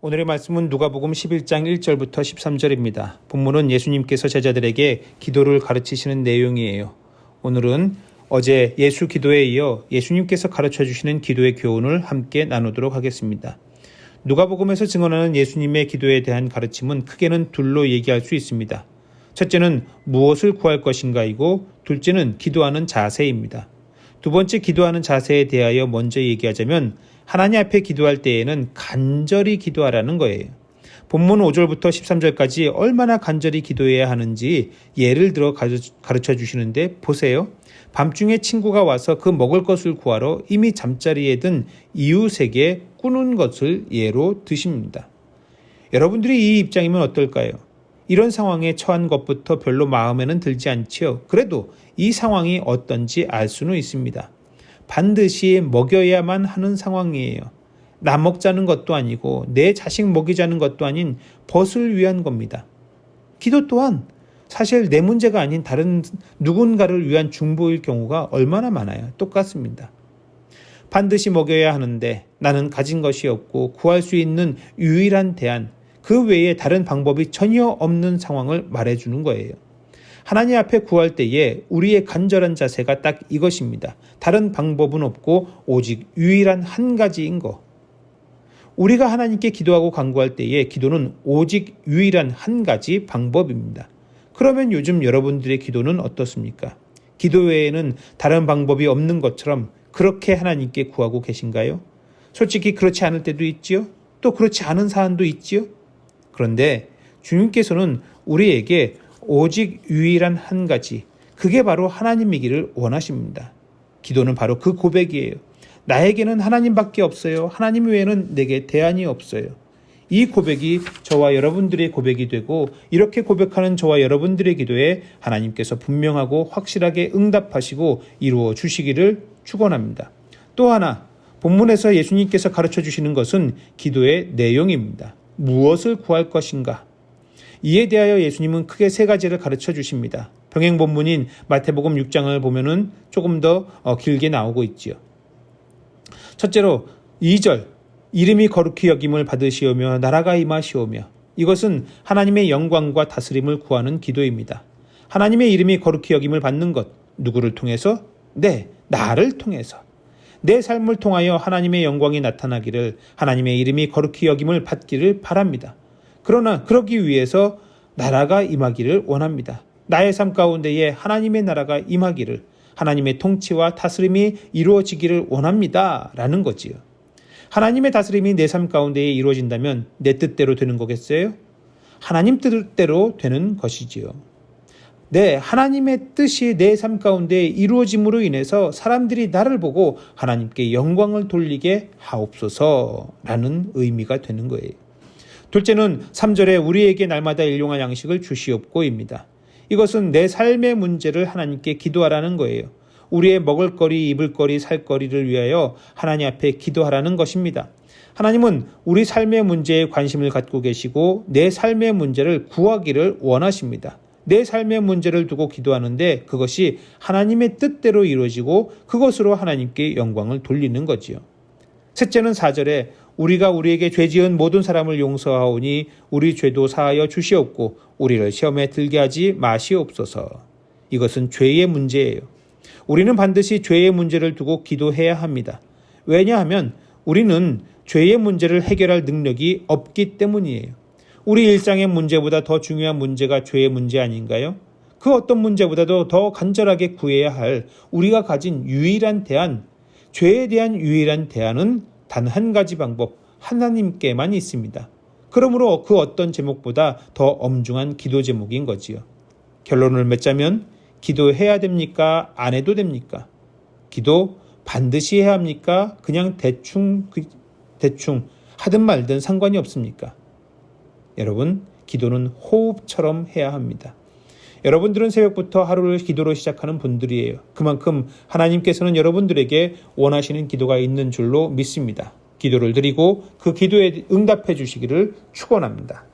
오늘의 말씀은 누가복음 11장 1절부터 13절입니다. 본문은 예수님께서 제자들에게 기도를 가르치시는 내용이에요. 오늘은 어제 예수 기도에 이어 예수님께서 가르쳐 주시는 기도의 교훈을 함께 나누도록 하겠습니다. 누가복음에서 증언하는 예수님의 기도에 대한 가르침은 크게는 둘로 얘기할 수 있습니다. 첫째는 무엇을 구할 것인가이고 둘째는 기도하는 자세입니다. 두 번째 기도하는 자세에 대하여 먼저 얘기하자면 하나님 앞에 기도할 때에는 간절히 기도하라는 거예요. 본문 5절부터 13절까지 얼마나 간절히 기도해야 하는지 예를 들어 가르쳐 주시는데 보세요. 밤중에 친구가 와서 그 먹을 것을 구하러 이미 잠자리에 든 이웃에게 꾸는 것을 예로 드십니다. 여러분들이 이 입장이면 어떨까요? 이런 상황에 처한 것부터 별로 마음에는 들지 않지요. 그래도 이 상황이 어떤지 알 수는 있습니다. 반드시 먹여야만 하는 상황이에요. 나 먹자는 것도 아니고 내 자식 먹이자는 것도 아닌 벗을 위한 겁니다. 기도 또한 사실 내 문제가 아닌 다른 누군가를 위한 중보일 경우가 얼마나 많아요. 똑같습니다. 반드시 먹여야 하는데 나는 가진 것이 없고 구할 수 있는 유일한 대안, 그 외에 다른 방법이 전혀 없는 상황을 말해주는 거예요. 하나님 앞에 구할 때에 우리의 간절한 자세가 딱 이것입니다. 다른 방법은 없고 오직 유일한 한 가지인 거. 우리가 하나님께 기도하고 간구할 때에 기도는 오직 유일한 한 가지 방법입니다. 그러면 요즘 여러분들의 기도는 어떻습니까? 기도 외에는 다른 방법이 없는 것처럼 그렇게 하나님께 구하고 계신가요? 솔직히 그렇지 않을 때도 있지요? 또 그렇지 않은 사안도 있지요? 그런데 주님께서는 우리에게 오직 유일한 한 가지, 그게 바로 하나님이기를 원하십니다. 기도는 바로 그 고백이에요. 나에게는 하나님밖에 없어요. 하나님 외에는 내게 대안이 없어요. 이 고백이 저와 여러분들의 고백이 되고 이렇게 고백하는 저와 여러분들의 기도에 하나님께서 분명하고 확실하게 응답하시고 이루어 주시기를 축원합니다. 또 하나, 본문에서 예수님께서 가르쳐 주시는 것은 기도의 내용입니다. 무엇을 구할 것인가? 이에 대하여 예수님은 크게 세 가지를 가르쳐 주십니다. 병행 본문인 마태복음 6장을 보면은 조금 더 길게 나오고 있지요. 첫째로 2절, 이름이 거룩히 여김을 받으시오며 나라가 임하시오며, 이것은 하나님의 영광과 다스림을 구하는 기도입니다. 하나님의 이름이 거룩히 여김을 받는 것, 누구를 통해서? 네, 나를 통해서. 내 삶을 통하여 하나님의 영광이 나타나기를, 하나님의 이름이 거룩히 여김을 받기를 바랍니다. 그러나 그러기 위해서 나라가 임하기를 원합니다. 나의 삶 가운데에 하나님의 나라가 임하기를, 하나님의 통치와 다스림이 이루어지기를 원합니다. 라는 거지요. 하나님의 다스림이 내 삶 가운데에 이루어진다면 내 뜻대로 되는 거겠어요? 하나님 뜻대로 되는 것이지요. 네, 하나님의 뜻이 내 삶 가운데 이루어짐으로 인해서 사람들이 나를 보고 하나님께 영광을 돌리게 하옵소서라는 의미가 되는 거예요. 둘째는 3절에 우리에게 날마다 일용할 양식을 주시옵고입니다. 이것은 내 삶의 문제를 하나님께 기도하라는 거예요. 우리의 먹을거리, 입을거리, 살거리를 위하여 하나님 앞에 기도하라는 것입니다. 하나님은 우리 삶의 문제에 관심을 갖고 계시고 내 삶의 문제를 구하기를 원하십니다. 내 삶의 문제를 두고 기도하는데 그것이 하나님의 뜻대로 이루어지고 그것으로 하나님께 영광을 돌리는 거지요. 셋째는 4절에 우리가 우리에게 죄 지은 모든 사람을 용서하오니 우리 죄도 사하여 주시옵고 우리를 시험에 들게 하지 마시옵소서. 이것은 죄의 문제예요. 우리는 반드시 죄의 문제를 두고 기도해야 합니다. 왜냐하면 우리는 죄의 문제를 해결할 능력이 없기 때문이에요. 우리 일상의 문제보다 더 중요한 문제가 죄의 문제 아닌가요? 그 어떤 문제보다도 더 간절하게 구해야 할 우리가 가진 유일한 대안, 죄에 대한 유일한 대안은 단 한 가지 방법, 하나님께만 있습니다. 그러므로 그 어떤 제목보다 더 엄중한 기도 제목인 거지요. 결론을 맺자면 기도해야 됩니까? 안 해도 됩니까? 기도 반드시 해야 합니까? 그냥 대충 하든 말든 상관이 없습니까? 여러분, 기도는 호흡처럼 해야 합니다. 여러분들은 새벽부터 하루를 기도로 시작하는 분들이에요. 그만큼 하나님께서는 여러분들에게 원하시는 기도가 있는 줄로 믿습니다. 기도를 드리고 그 기도에 응답해 주시기를 축원합니다.